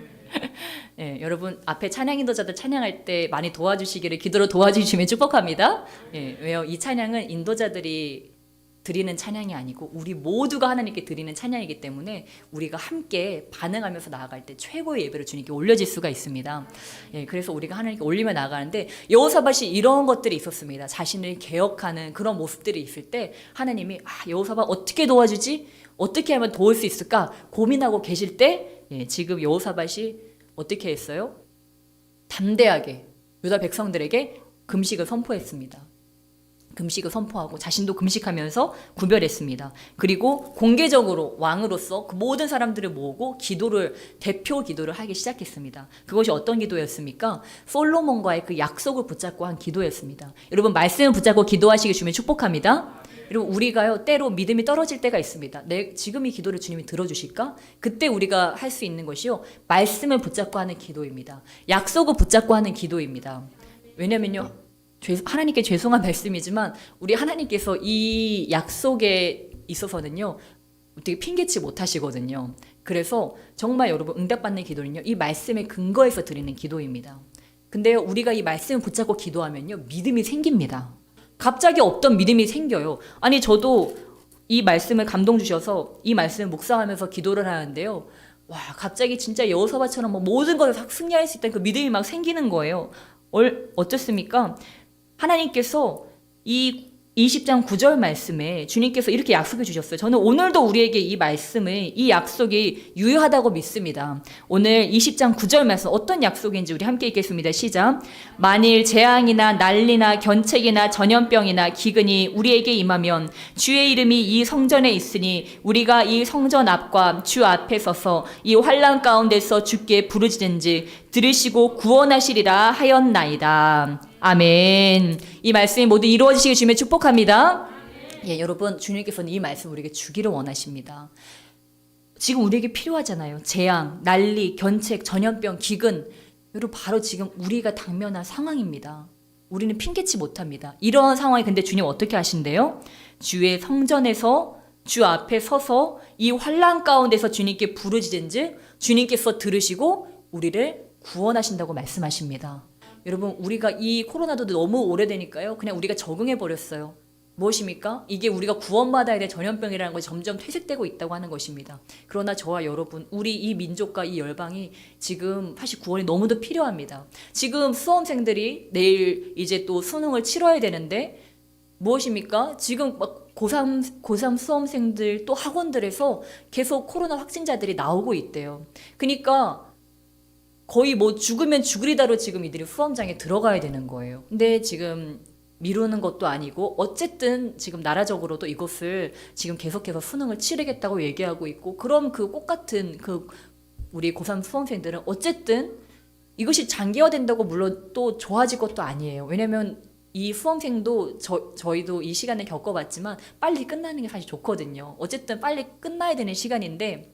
예, 여러분 앞에 찬양 인도자들 찬양할 때 많이 도와주시기를 기도로 도와주시면 축복합니다. 예, 왜요? 이 찬양은 인도자들이 드리는 찬양이 아니고 우리 모두가 하나님께 드리는 찬양이기 때문에 우리가 함께 반응하면서 나아갈 때 최고의 예배를 주님께 올려질 수가 있습니다. 예, 그래서 우리가 하나님께 올리며 나아가는데 여호사밧이 이런 것들이 있었습니다. 자신을 개혁하는 그런 모습들이 있을 때 하나님이 여호사밧 어떻게 도와주지? 어떻게 하면 도울 수 있을까? 고민하고 계실 때 지금 여호사밧이 어떻게 했어요? 담대하게 유다 백성들에게 금식을 선포했습니다. 금식을 선포하고 자신도 금식하면서 구별했습니다. 그리고 공개적으로 왕으로서 그 모든 사람들을 모으고 대표 기도를 하기 시작했습니다. 그것이 어떤 기도였습니까? 솔로몬과의 그 약속을 붙잡고 한 기도였습니다. 여러분 말씀을 붙잡고 기도하시기 주면 축복합니다. 여러분 우리가요 때로 믿음이 떨어질 때가 있습니다. 지금 이 기도를 주님이 들어주실까? 그때 우리가 할 수 있는 것이요 말씀을 붙잡고 하는 기도입니다. 약속을 붙잡고 하는 기도입니다. 왜냐면요 하나님께 죄송한 말씀이지만 우리 하나님께서 이 약속에 있어서는요 어떻게 핑계치 못하시거든요. 그래서 정말 여러분 응답받는 기도는요 이 말씀의 근거에서 드리는 기도입니다. 근데요 우리가 이 말씀을 붙잡고 기도하면요 믿음이 생깁니다. 갑자기 없던 믿음이 생겨요. 아니 저도 이 말씀을 감동 주셔서 이 말씀을 묵상하면서 기도를 하는데요. 와 갑자기 진짜 여호사밧처럼 모든 것을 승리할 수 있다는 그 믿음이 막 생기는 거예요. 어떻습니까? 하나님께서 이 20장 9절 말씀에 주님께서 이렇게 약속해 주셨어요. 저는 오늘도 우리에게 이 말씀을 이 약속이 유효하다고 믿습니다. 오늘 20장 9절 말씀 어떤 약속인지 우리 함께 읽겠습니다. 시작. 만일 재앙이나 난리나 견책이나 전염병이나 기근이 우리에게 임하면 주의 이름이 이 성전에 있으니 우리가 이 성전 앞과 주 앞에 서서 이 환난 가운데서 주께 부르짖은지 들으시고 구원하시리라 하였나이다. 아멘. 이 말씀이 모두 이루어지시길 주님의 축복합니다. 예, 여러분 주님께서는 이 말씀 우리에게 주기를 원하십니다. 지금 우리에게 필요하잖아요. 재앙, 난리, 견책, 전염병, 기근. 여러분 바로 지금 우리가 당면한 상황입니다. 우리는 핑계치 못합니다. 이런 상황이 근데 주님 어떻게 하신대요? 주의 성전에서 주 앞에 서서 이 환난 가운데서 주님께 부르짖은즉 주님께서 들으시고 우리를 구원하신다고 말씀하십니다. 여러분 우리가 이 코로나도 너무 오래되니까요 그냥 우리가 적응해 버렸어요. 무엇입니까? 이게 우리가 구원받아야 될 전염병이라는 것이 점점 퇴색되고 있다고 하는 것입니다. 그러나 저와 여러분 우리 이 민족과 이 열방이 지금 사실 구원이 너무도 필요합니다. 지금 수험생들이 내일 이제 또 수능을 치러야 되는데 무엇입니까? 지금 막 고3 수험생들 또 학원들에서 계속 코로나 확진자들이 나오고 있대요. 그러니까 거의 죽으면 죽으리다로 지금 이들이 수험장에 들어가야 되는 거예요. 근데 지금 미루는 것도 아니고 어쨌든 지금 나라적으로도 이것을 지금 계속해서 수능을 치르겠다고 얘기하고 있고 그럼 그 꽃같은 그 우리 고3 수험생들은 어쨌든 이것이 장기화된다고 물론 또 좋아질 것도 아니에요. 왜냐면 이 수험생도 저희도 이 시간을 겪어봤지만 빨리 끝나는 게 사실 좋거든요. 어쨌든 빨리 끝나야 되는 시간인데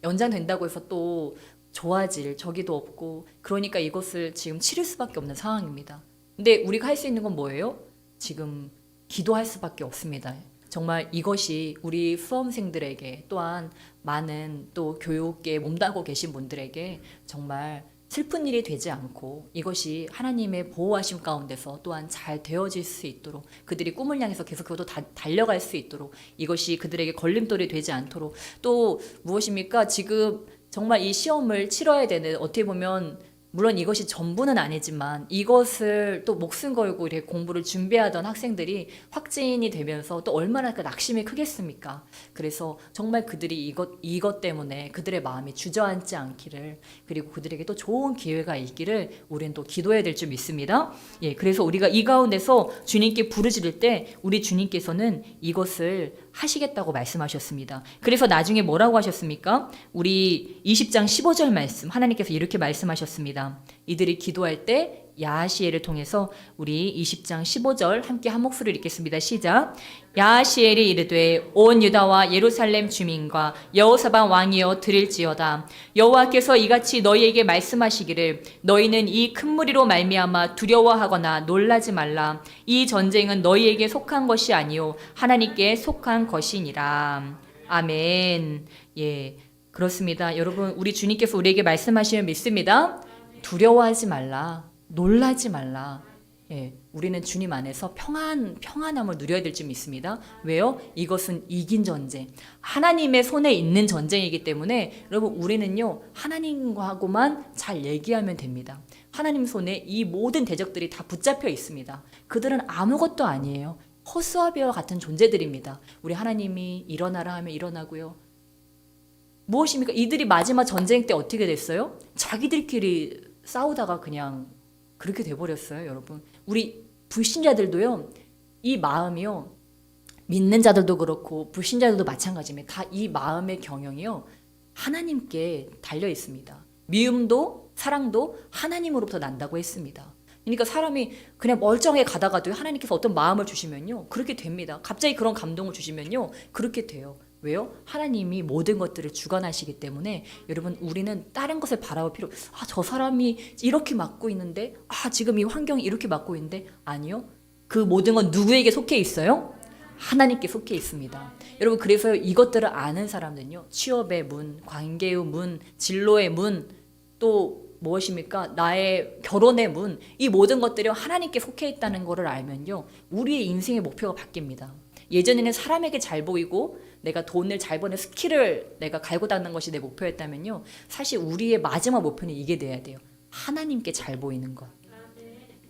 연장된다고 해서 또 좋아질 저기도 없고 그러니까 이것을 지금 치를 수밖에 없는 상황입니다. 근데 우리가 할 수 있는 건 뭐예요? 지금 기도할 수밖에 없습니다. 정말 이것이 우리 수험생들에게 또한 많은 또 교육에 몸담고 계신 분들에게 정말 슬픈 일이 되지 않고 이것이 하나님의 보호하심 가운데서 또한 잘 되어질 수 있도록 그들이 꿈을 향해서 계속해서 달려갈 수 있도록 이것이 그들에게 걸림돌이 되지 않도록 또 무엇입니까? 지금 정말 이 시험을 치러야 되는 어떻게 보면 물론 이것이 전부는 아니지만 이것을 또 목숨 걸고 이렇게 공부를 준비하던 학생들이 확진이 되면서 또 얼마나 그 낙심이 크겠습니까? 그래서 정말 그들이 이것 때문에 그들의 마음이 주저앉지 않기를 그리고 그들에게 또 좋은 기회가 있기를 우리는 또 기도해야 될 줄 믿습니다. 예, 그래서 우리가 이 가운데서 주님께 부르짖을 때 우리 주님께서는 이것을 하시겠다고 말씀하셨습니다. 그래서 나중에 뭐라고 하셨습니까? 우리 20장 15절 말씀 하나님께서 이렇게 말씀하셨습니다. 이들이 기도할 때 야하시엘을 통해서 우리 20장 15절 함께 한 목소리를 읽겠습니다. 시작. 야하시엘이 이르되 온 유다와 예루살렘 주민과 여호사밧 왕이여 들을지어다. 여호와께서 이같이 너희에게 말씀하시기를 너희는 이 큰 무리로 말미암아 두려워하거나 놀라지 말라. 이 전쟁은 너희에게 속한 것이 아니요 하나님께 속한 것이니라. 아멘. 예, 그렇습니다. 여러분, 우리 주님께서 우리에게 말씀하시면 믿습니다. 두려워하지 말라. 놀라지 말라. 예, 우리는 주님 안에서 평안함을 누려야 될 줄 믿습니다. 왜요? 이것은 이긴 전쟁, 하나님의 손에 있는 전쟁이기 때문에 여러분, 우리는요 하나님하고만 잘 얘기하면 됩니다. 하나님 손에 이 모든 대적들이 다 붙잡혀 있습니다. 그들은 아무것도 아니에요. 허수아 비와 같은 존재들입니다. 우리 하나님이 일어나라 하면 일어나고요. 무엇입니까? 이들이 마지막 전쟁 때 어떻게 됐어요? 자기들끼리 싸우다가 그냥 그렇게 돼버렸어요, 여러분. 우리 불신자들도요, 이 마음이요, 믿는 자들도 그렇고 불신자들도 마찬가지입니다. 다 이 마음의 경영이요, 하나님께 달려 있습니다. 미움도 사랑도 하나님으로부터 난다고 했습니다. 그러니까 사람이 그냥 멀쩡하게 가다가도 하나님께서 어떤 마음을 주시면요, 그렇게 됩니다. 갑자기 그런 감동을 주시면요, 그렇게 돼요. 왜요? 하나님이 모든 것들을 주관하시기 때문에 여러분, 우리는 다른 것을 바라볼 필요, 저 사람이 이렇게 맞고 있는데, 지금 이 환경이 이렇게 맞고 있는데, 아니요. 그 모든 건 누구에게 속해 있어요? 하나님께 속해 있습니다. 여러분, 그래서 이것들을 아는 사람들은요, 취업의 문, 관계의 문, 진로의 문, 또 무엇입니까? 나의 결혼의 문, 이 모든 것들이 하나님께 속해 있다는 것을 알면요, 우리의 인생의 목표가 바뀝니다. 예전에는 사람에게 잘 보이고 내가 돈을 잘 버는 스킬을 내가 갈고 닦는 것이 내 목표였다면요, 사실 우리의 마지막 목표는 이게 돼야 돼요. 하나님께 잘 보이는 것.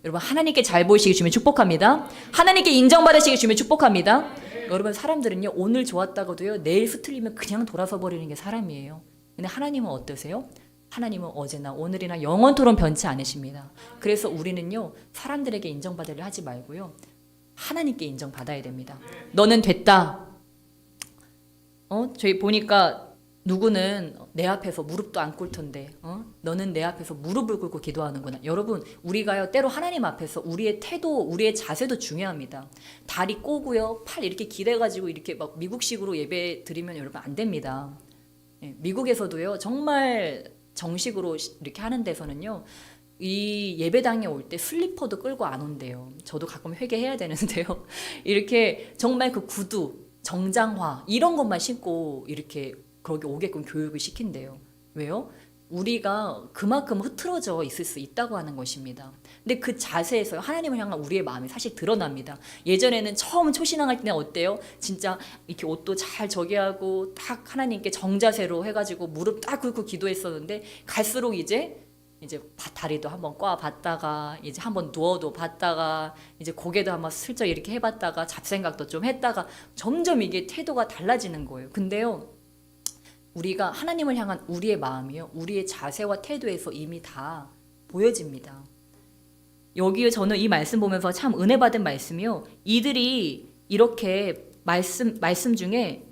여러분, 하나님께 잘 보이시기 주면 축복합니다. 하나님께 인정받으시기 주면 축복합니다. 여러분, 사람들은요, 오늘 좋았다고도요, 내일 스틀리면 그냥 돌아서 버리는 게 사람이에요. 근데 하나님은 어떠세요? 하나님은 어제나 오늘이나 영원토록 변치 않으십니다. 그래서 우리는요, 사람들에게 인정받으려 하지 말고요, 하나님께 인정받아야 됩니다. 너는 됐다. 저희 보니까 누구는 내 앞에서 무릎도 안 꿇을 텐데, 너는 내 앞에서 무릎을 꿇고 기도하는구나. 여러분, 우리가요, 때로 하나님 앞에서 우리의 태도, 우리의 자세도 중요합니다. 다리 꼬고요, 팔 이렇게 기대가지고 이렇게 막 미국식으로 예배 드리면 여러분 안 됩니다. 예, 미국에서도요, 정말 정식으로 이렇게 하는 데서는요, 이 예배당에 올 때 슬리퍼도 끌고 안 온대요. 저도 가끔 회개해야 되는데요. 이렇게 정말 그 구두, 정장화 이런 것만 신고 이렇게 거기 오게끔 교육을 시킨대요. 왜요? 우리가 그만큼 흐트러져 있을 수 있다고 하는 것입니다. 근데 그 자세에서 하나님을 향한 우리의 마음이 사실 드러납니다. 예전에는 처음 초신앙할 때는 어때요? 진짜 이렇게 옷도 잘 저기 하고 딱 하나님께 정자세로 해가지고 무릎 딱 꿇고 기도했었는데, 갈수록 이제 다리도 한번 꽈 봤다가, 이제 한번 누워도 봤다가, 이제 고개도 한번 슬쩍 이렇게 해봤다가, 잡생각도 좀 했다가, 점점 이게 태도가 달라지는 거예요. 근데요, 우리가 하나님을 향한 우리의 마음이요, 우리의 자세와 태도에서 이미 다 보여집니다. 여기에 저는 이 말씀 보면서 참 은혜 받은 말씀이요, 이들이 이렇게 말씀 중에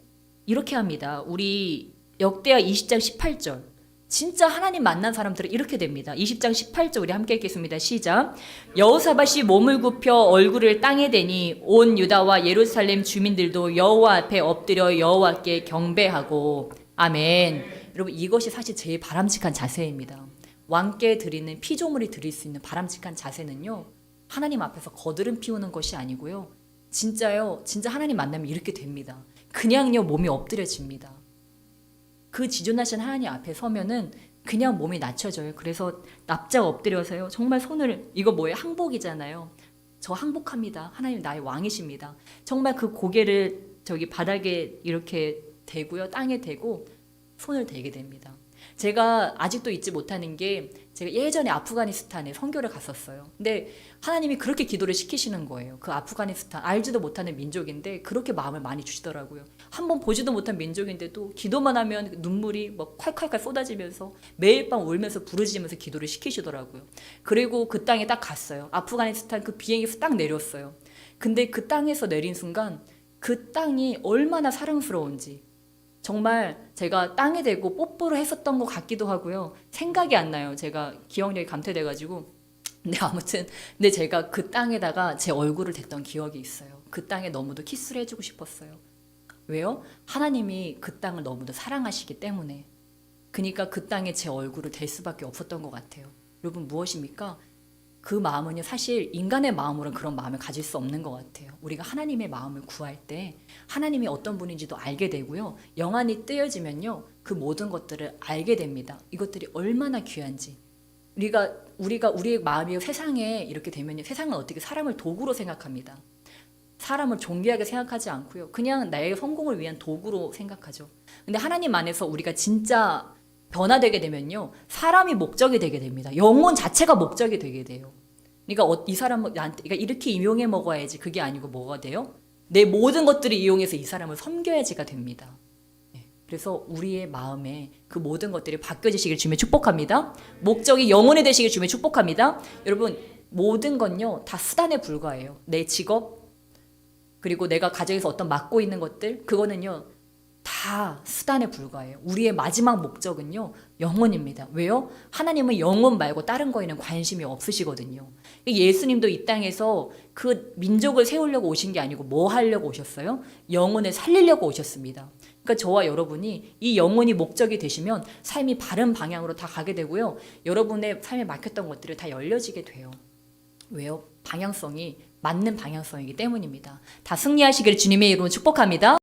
이렇게 합니다. 우리 역대하 20장 18절, 진짜 하나님 만난 사람들은 이렇게 됩니다. 20장 18절 우리 함께 읽겠습니다. 시작. 여호사밧이 몸을 굽혀 얼굴을 땅에 대니 온 유다와 예루살렘 주민들도 여호와 앞에 엎드려 여호와께 경배하고. 아멘. 여러분, 이것이 사실 제일 바람직한 자세입니다. 왕께 드리는 피조물이 드릴 수 있는 바람직한 자세는요, 하나님 앞에서 거드름 피우는 것이 아니고요, 진짜요, 진짜 하나님 만나면 이렇게 됩니다. 그냥요, 몸이 엎드려집니다. 그 지존하신 하나님 앞에 서면은 그냥 몸이 낮춰져요. 그래서 납작 엎드려서요, 정말 손을, 이거 뭐예요? 항복이잖아요. 저 항복합니다. 하나님 나의 왕이십니다. 정말 그 고개를 저기 바닥에 이렇게 대고요, 땅에 대고 손을 대게 됩니다. 제가 아직도 잊지 못하는 게, 제가 예전에 아프가니스탄에 선교를 갔었어요. 근데 하나님이 그렇게 기도를 시키시는 거예요. 그 아프가니스탄, 알지도 못하는 민족인데 그렇게 마음을 많이 주시더라고요. 한번 보지도 못한 민족인데도 기도만 하면 눈물이 막 콸콸콸 쏟아지면서 매일 밤 울면서 부르짖으면서 기도를 시키시더라고요. 그리고 그 땅에 딱 갔어요. 아프가니스탄 그 비행기에서 딱 내렸어요. 근데 그 땅에서 내린 순간 그 땅이 얼마나 사랑스러운지, 정말 제가 땅에 대고 뽀뽀를 했었던 것 같기도 하고요. 생각이 안 나요. 제가 기억력이 감퇴돼가지고 근데 아무튼 근데 제가 그 땅에다가 제 얼굴을 댔던 기억이 있어요. 그 땅에 너무도 키스를 해주고 싶었어요. 왜요? 하나님이 그 땅을 너무도 사랑하시기 때문에. 그러니까 그 땅에 제 얼굴을 댈 수밖에 없었던 것 같아요. 여러분 무엇입니까? 그 마음은요, 사실 인간의 마음으로는 그런 마음을 가질 수 없는 것 같아요. 우리가 하나님의 마음을 구할 때 하나님이 어떤 분인지도 알게 되고요. 영안이 뜨여지면요, 그 모든 것들을 알게 됩니다. 이것들이 얼마나 귀한지. 우리가 우리의 마음이 세상에 이렇게 되면요, 세상은 어떻게 사람을 도구로 생각합니다. 사람을 존귀하게 생각하지 않고요. 그냥 나의 성공을 위한 도구로 생각하죠. 근데 하나님 안에서 우리가 진짜 변화되게 되면요, 사람이 목적이 되게 됩니다. 영혼 자체가 목적이 되게 돼요. 그러니까 이 사람은 나한테 그러니까 이렇게 이용해 먹어야지, 그게 아니고 뭐가 돼요? 내 모든 것들을 이용해서 이 사람을 섬겨야지가 됩니다. 그래서 우리의 마음에 그 모든 것들이 바뀌어지시길 주님의 축복합니다. 목적이 영혼이 되시길 주님의 축복합니다. 여러분 모든 건요 다 수단에 불과해요. 내 직업, 그리고 내가 가정에서 어떤 맡고 있는 것들, 그거는요 다 수단에 불과해요. 우리의 마지막 목적은요 영혼입니다. 왜요? 하나님은 영혼 말고 다른 거에는 관심이 없으시거든요. 예수님도 이 땅에서 그 민족을 세우려고 오신 게 아니고 뭐 하려고 오셨어요? 영혼을 살리려고 오셨습니다. 그러니까 저와 여러분이 이 영혼이 목적이 되시면 삶이 바른 방향으로 다 가게 되고요. 여러분의 삶에 막혔던 것들이 다 열려지게 돼요. 왜요? 방향성이 맞는 방향성이기 때문입니다. 다 승리하시기를 주님의 이름으로 축복합니다.